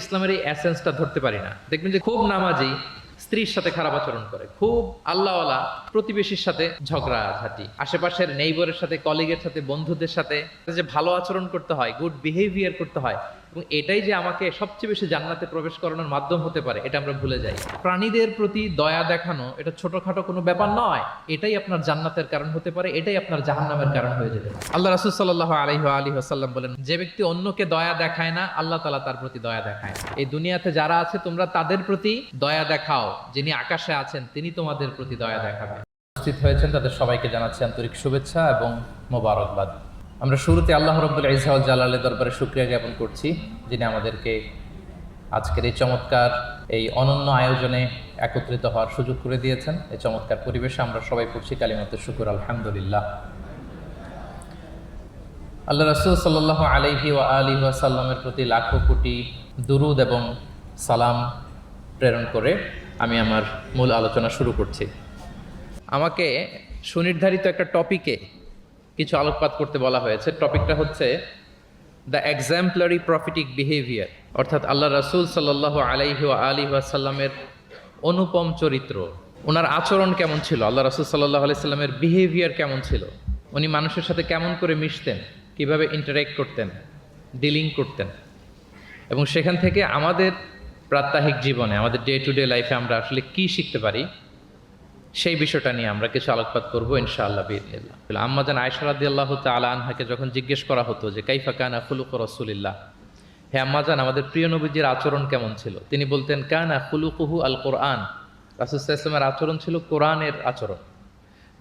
ইসলামের এই এসেন্সটা ধরতে পারি না। দেখবেন যে খুব নামাজি স্ত্রীর সাথে খারাপ আচরণ করে, খুব আল্লাহওয়ালা প্রতিবেশীর সাথে ঝগড়া ঝাঁটি, আশেপাশের নেইবরের সাথে, কলিগের সাথে, বন্ধুদের সাথে যে ভালো আচরণ করতে হয়, গুড বিহেভিয়ার করতে হয়, এবং এটাই যে আমাকে সবচেয়ে বেশি জান্নাতে প্রবেশ করানোর মাধ্যম হতে পারে, এটা আমরা ভুলে যাই। প্রাণীদের প্রতি দয়া দেখানো এটা ছোটখাটো কোনো ব্যাপার নয়, এটাই আপনার জান্নাতের কারণ হতে পারে, এটাই আপনার জাহান্নামের কারণ হয়ে যেতে পারে। আল্লাহ রাসূল সাল্লাল্লাহু আলাইহি ওয়াসাল্লাম বলেন, যে ব্যক্তি অন্যকে দয়া দেখায় না, আল্লাহ তাআলা তার প্রতি দয়া দেখায় না। এই দুনিয়াতে যারা আছে তোমরা তাদের প্রতি দয়া দেখাও, যিনি আকাশে আছেন তিনি তোমাদের প্রতি দয়া দেখাবেন। উপস্থিত হয়েছেন তাদের সবাইকে জানাচ্ছি আন্তরিক শুভেচ্ছা এবং মোবারকবাদ। আমরা শুরুতে আল্লাহ রাব্বুল ইজ্জত ওয়াল জালালের দরবারে শুকরিয়া জ্ঞাপন করছি, যিনি আমাদেরকে আজকের এই চমৎকার, এই অনন্য আয়োজনে একত্রিত হওয়ার সুযোগ করে দিয়েছেন। এই চমৎকার পরিবেশে আমরা সবাই পড়ছি কালিমাতুশ শুকর, আলহামদুলিল্লাহ। আল্লাহ রাসূল সাল্লাল্লাহু আলাইহি ওয়া আলিহি ওয়াসাল্লামের প্রতি লাখো কোটি দুরুদ এবং সালাম প্রেরণ করে আমি আমার মূল আলোচনা শুরু করছি। আমাকে সুনির্ধারিত একটা টপিকে কিছু আলোকপাত করতে বলা হয়েছে। টপিকটা হচ্ছে দ্য এক্সাম্পলারি প্রফিটিক বিহেভিয়ার, অর্থাৎ আল্লাহ রাসূল সাল্লাল্লাহু আলাইহি ওয়া আলিহি ওয়াসাল্লামের অনুপম চরিত্র। ওনার আচরণ কেমন ছিল, আল্লাহ রাসূল সাল্লাল্লাহু আলাইহি সাল্লামের বিহেভিয়ার কেমন ছিল, উনি মানুষের সাথে কেমন করে মিশতেন, কিভাবে ইন্টারেক্ট করতেন, ডিলিং করতেন, এবং সেখান থেকে আমাদের প্রাত্যহিক জীবনে, আমাদের ডে টু ডে লাইফে আমরা আসলে কি শিখতে পারি, সেই বিষয়টা নিয়ে আমরা কিছু আলোকপাত করবো ইনশাআল্লাহ বিইذনিল্লাহ। আম্মা জান আয়েশা রাদিয়াল্লাহু তাআলা আনহাকে যখন জিজ্ঞেস করা হতো যে কাইফা কানা খুলুকু রাসূলিল্লাহ, হে আম্মা জান আমাদের প্রিয় নবীজির আচরণ কেমন ছিল, তিনি বলতেন কানা খুলুকুহু আল কোরআন, রাসূল সাল্লাল্লাহু আলাইহি ওয়াসাল্লামের আচরণ ছিল কোরআনের আচরণ।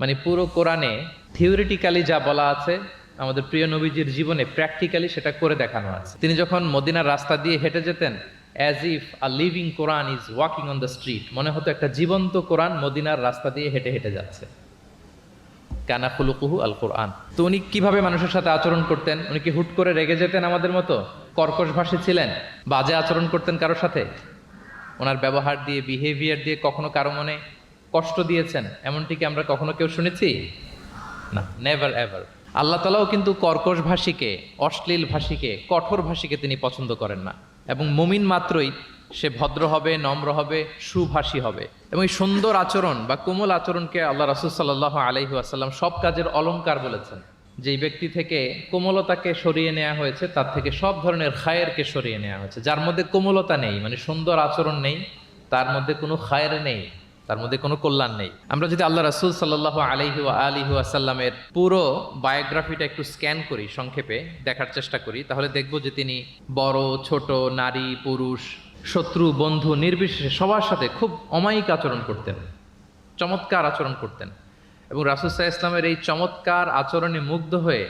মানে পুরো কোরআনে থিওরিটিক্যালি যা বলা আছে আমাদের প্রিয় নবীজির জীবনে প্র্যাকটিক্যালি সেটা করে দেখানো আছে। তিনি যখন মদিনার রাস্তা দিয়ে হেঁটে যেতেন, as if a living Quran is walking on the street, মনে হতো একটা জীবন্ত কোরআন মদিনার রাস্তা দিয়ে হেঁটে হেঁটে যাচ্ছে। কানা খুলুকুহু আল কোরআন। তো উনি কিভাবে মানুষের সাথে আচরণ করতেন? উনি কি হুট করে রেগে যেতেন আমাদের মতো, কর্কশভাষী ছিলেন, বাজে আচরণ করতেন কারোর সাথে? ওনার ব্যবহার দিয়ে, বিহেভিয়ার দিয়ে কখনো কারো মনে কষ্ট দিয়েছেন এমনটি কি আমরা কখনো কেউ শুনেছি? না, নেভার এভার। আল্লাহ তাআলাও কিন্তু কর্কশ ভাষীকে, অশ্লীল ভাষীকে, কঠোর ভাষীকে তিনি পছন্দ করেন না। এবং মুমিন মাত্রই সে ভদ্র হবে, নম্র হবে, সুভাষী হবে। এবং এই সুন্দর আচরণ বা কোমল আচরণকে আল্লাহ রাসূল সাল্লাল্লাহু আলাইহি ওয়াসাল্লাম সব কাজের অলংকার বলেছেন। যেই ব্যক্তি থেকে কোমলতাকে সরিয়ে নেওয়া হয়েছে, তার থেকে সব ধরনের খায়েরকে সরিয়ে নেওয়া হয়েছে। যার মধ্যে কোমলতা নেই, মানে সুন্দর আচরণ নেই, তার মধ্যে কোনো খায়ের নেই, তার মধ্যে কোনো কল্যাণ নেই। আমরা যদি আল্লাহ রাসূল সাল্লাল্লাহু আলাইহি ওয়া আলিহি ওয়াসাল্লামের পুরো বায়োগ্রাফিটা একটু স্ক্যান করি, সংক্ষেপে দেখার চেষ্টা করি, তাহলে দেখব যে তিনি বড় ছোট, নারী পুরুষ, শত্রু বন্ধু নির্বিশেষে সবার সাথে খুব অমায়িক আচরণ করতেন, চমৎকার আচরণ করতেন। এবং রাসূল সাল্লাল্লাহু আলাইহি ওয়াসাল্লামের এই চমৎকার আচরণে মুগ্ধ হয়ে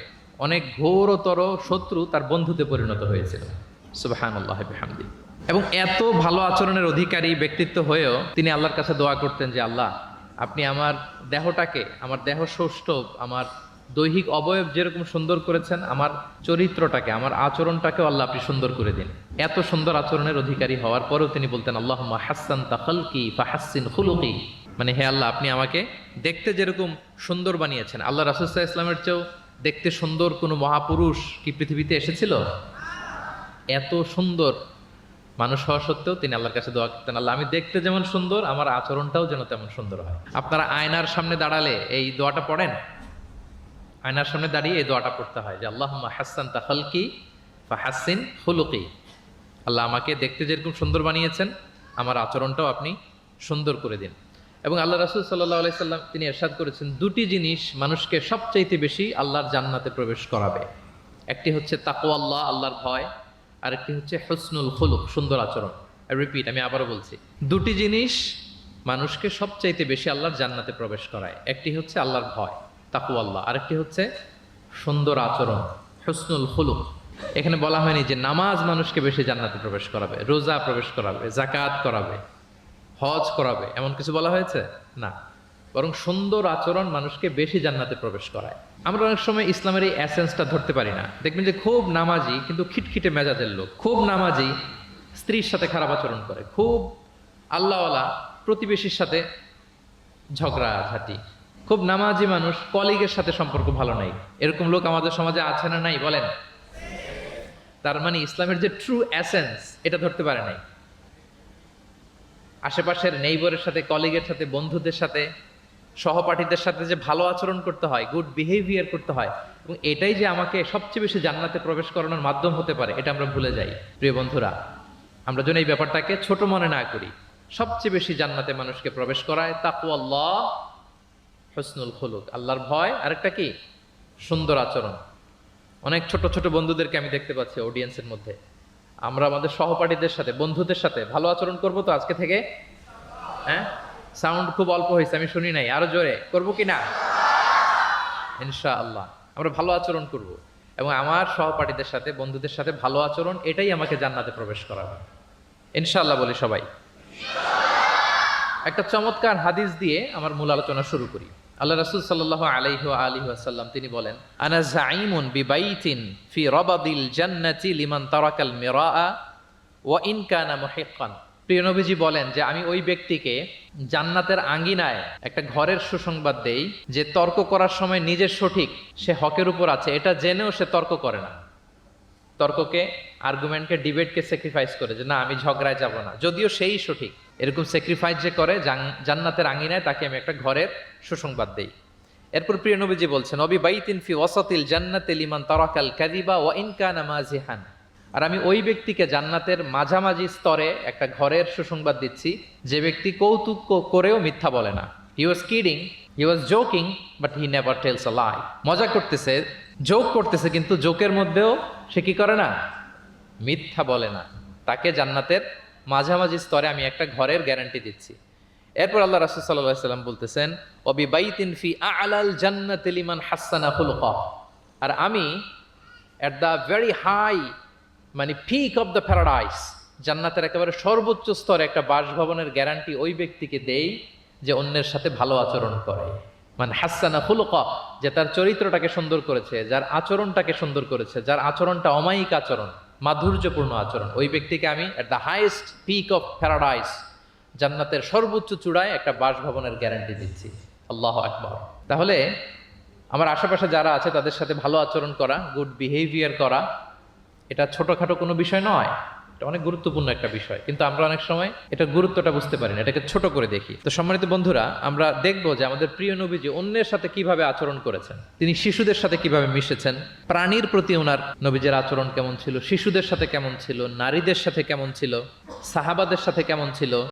অনেক ঘোরতর শত্রু তার বন্ধুতে পরিণত হয়েছিল। সুবহানাল্লাহি ওয়া বিহামদিহি। এবং এত ভালো আচরণের অধিকারী ব্যক্তিত্ব হয়েও তিনি আল্লাহর কাছে দোয়া করতেন যে আল্লাহ, আপনি আমার দেহটাকে, আমার দেহ সৌষ্ঠব, আমার দৈহিক অবয়ব যেরকম সুন্দর করেছেন, আমার চরিত্রটাকে, আমার আচরণটাকেও আল্লাহ আপনি সুন্দর করে দিন। এত সুন্দর আচরণের অধিকারী হওয়ার পরেও তিনি বলতেন আল্লাহুম্মা হাসসানতা খালকি ফাহাসসিন খুলুকি, মানে হে আল্লাহ, আপনি আমাকে দেখতে যেরকম সুন্দর বানিয়েছেন। আল্লাহ রাসূল সাল্লাল্লাহু আলাইহি ওয়াসাল্লামের চেয়েও দেখতে সুন্দর কোনো মহাপুরুষ কি পৃথিবীতে এসেছিল? এত সুন্দর মানুষ হওয়া সত্ত্বেও তিনি আল্লাহর কাছে দোয়া করতেন, আল্লাহ আমি দেখতে যেমন সুন্দর, আমার আচরণটাও যেন তেমন সুন্দর হয়। আপনারা আয়নার সামনে দাঁড়ালে এই দোয়াটা পড়েন? আয়নার সামনে দাঁড়িয়ে এই দোয়াটা পড়তে হয় যে আল্লাহুম্মা হাসসানতা খালকি ফাহাসসিন খুলুকি, আল্লাহ আমাকে দেখতে যেরকম সুন্দর বানিয়েছেন, আমার আচরণটাও আপনি সুন্দর করে দিন। এবং আল্লাহ রাসূল সাল্লাল্লাহু আলাইহি সাল্লাম তিনি ইরশাদ করেছেন, দুটি জিনিস মানুষকে সবচাইতে বেশি আল্লাহর জান্নাতে প্রবেশ করাবে। একটি হচ্ছে তাকওয়াল্লাহ, আল্লাহর ভয়, আরেকটি হচ্ছে হুসনুল খুলুক, সুন্দর আচরণ। রিপিট, আমি আবারও বলছি, দুটি জিনিস মানুষকে সবচাইতে বেশি আল্লাহর জান্নাতে প্রবেশ করায়। একটি হচ্ছে আল্লাহর ভয়, তাকওয়াল্লাহ, আরেকটি হচ্ছে সুন্দর আচরণ, হুসনুল খুলুক। এখানে বলা হয়নি যে নামাজ মানুষকে বেশি জান্নাতে প্রবেশ করাবে, রোজা প্রবেশ করাবে, যাকাত করাবে, হজ করাবে, এমন কিছু বলা হয়েছে না, বরং সুন্দর আচরণ মানুষকে বেশি জান্নাতে প্রবেশ করায়। আমরা অনেক সময় ইসলামের এই এসেন্সটা ধরতে পারি না। দেখবেন যে খুব নামাজি কিন্তু খিটখিটে মেজাজের লোক, খুব নামাজি স্ত্রীর সাথে খারাপ আচরণ করে, খুব আল্লাহওয়ালা প্রতিবেশীর সাথে ঝগড়া ঝাঁটি, খুব নামাজি মানুষ কলিগের সাথে সম্পর্ক ভালো নাই, এরকম লোক আমাদের সমাজে আছে না নাই বলেন? তার মানে ইসলামের যে ট্রু এসেন্স এটা ধরতে পারে নাই। আশেপাশের নেইবরের সাথে, কলিগের সাথে, বন্ধুদের সাথে, সহপাঠীদের সাথে যে ভালো আচরণ করতে হয়, গুড বিহেভিয়ার করতে হয়, এবং এটাই যে আমাকে সবচেয়ে বেশি জান্নাতে প্রবেশ করানোর মাধ্যম হতে পারে, এটা আমরা ভুলে যাই। প্রিয় বন্ধুরা, আমরা যেন এই ব্যাপারটাকে ছোট মনে না করি। সবচেয়ে বেশি জান্নাতে মানুষকে প্রবেশ করায় তাকওয়াল্লাহ, হুসনুল খুলুক, আল্লাহর ভয়, আরেকটা কি সুন্দর আচরণ। অনেক ছোট ছোট বন্ধুদেরকে আমি দেখতে পাচ্ছি অডিয়েন্সের মধ্যে। আমরা আমাদের সহপাঠীদের সাথে, বন্ধুদের সাথে ভালো আচরণ করব তো আজকে থেকে? হ্যাঁ, সাউন্ড খুব অল্প হয়েছে, আমি শুনি নাই, আরো জোরে করবো কি না? ইনশাআল্লাহ আমরা ভালো আচরণ করব, এবং আমার সহপাঠীদের সাথে, বন্ধুদের সাথে ভালো আচরণ, এটাই আমাকে জান্নাতে প্রবেশ করাবে ইনশাআল্লাহ। বলি সবাই। একটা চমৎকার হাদিস দিয়ে আমার মূল আলোচনা শুরু করি। আল্লাহ রাসূল সাল্লাল্লাহু আলাইহি ওয়া আলিহি ওয়াসাল্লাম তিনি বলেন, আনা যাঈমুন বিবাইতিন ফি রাবাদিল জান্নাতি লিমান তারাকাল মিরাআ ওয়া ইন কানা মুহিক্কান। প্রিয় নবীজি বলেন যে আমি ওই ব্যক্তিকে জান্নাতের আঙ্গিনায় একটা ঘরের সুসংবাদ দেই যে তর্ক করার সময় নিজের সঠিক, সে হকের উপর আছে, এটা জেনেও সে তর্ক করে না। তর্ককে, আর্গুমেন্টকে, ডিবেটকে স্যাক্রিফাইস করে যে না আমি ঝগড়ায় যাব না, যদিও সেই সঠিক, এরকম স্যাক্রিফাইস যে করে জান্নাতের আঙ্গিনায়, তাকে আমি একটা ঘরের সুসংবাদ দেই। এরপর প্রিয় নবীজি বলছেন, অবি বাইতিন ফি ওয়াসাতিল জান্নাতি লিমান তারাকাল কাযিবা ওয়া ইন কানা মাজিহান। আর আমি ওই ব্যক্তিকে জান্নাতের মাঝামাঝি স্তরে একটা ঘরের সুসংবাদ দিচ্ছি যে ব্যক্তি কৌতুক করেও মিথ্যা বলে না। He was kidding, he was joking, but he never tells a lie. মজা করতেছে, জোক করতেছে, কিন্তু জোকের মধ্যেও সে কি করে না? মিথ্যা বলে না। তাকে জান্নাতের মাঝামাঝি স্তরে আমি একটা ঘরের গ্যারান্টি দিচ্ছি। এরপর আল্লাহ রাসূল সাল্লাল্লাহু আলাইহি ওয়াসাল্লাম বলতেছেন, ওয়াবি বাইতিন ফি আ'লাল জান্নাতি লিমান হাসানা খুলুকা। আর আমি এট দ্য ভেরি হাই, মানে পিক অফ দ্য প্যারাডাইস, জান্নাতের একেবারে সর্বোচ্চ স্তরে একটা বাসভবনের গ্যারান্টি ওই ব্যক্তিকে দেই যে অন্যের সাথে ভালো আচরণ করে। মানে হাসানা খুলুকা, যে তার চরিত্রটাকে সুন্দর করেছে, যার আচরণটাকে সুন্দর করেছে, যার আচরণটা অমায়িক আচরণ, মাধুর্যপূর্ণ আচরণ, ওই ব্যক্তিকে আমি at the highest peak of paradise, জান্নাতের সর্বোচ্চ চূড়ায় একটা বাসভবনের গ্যারান্টি দিচ্ছি। আল্লাহু আকবার। তাহলে আমার আশেপাশে যারা আছে তাদের সাথে ভালো আচরণ করা, গুড বিহেভিয়ার করা, এটা ছোটখাটো কোনো বিষয় নয়, এটা অনেক গুরুত্বপূর্ণ একটা বিষয়। কিন্তু আমরা অনেক সময় এটা গুরুত্বটা বুঝতে পারি না, এটাকে ছোট করে দেখি। তো সম্মানিত বন্ধুরা, আমরা দেখবো যে আমাদের প্রিয় নবীজি অন্যের সাথে কিভাবে আচরণ করেছেন, তিনি শিশুদের সাথে কিভাবে মিশেছেন, প্রাণীর প্রতি ওনার নবীজের আচরণ কেমন ছিল, শিশুদের সাথে কেমন ছিল, নারীদের সাথে কেমন ছিল, সাহাবাদের সাথে কেমন ছিল,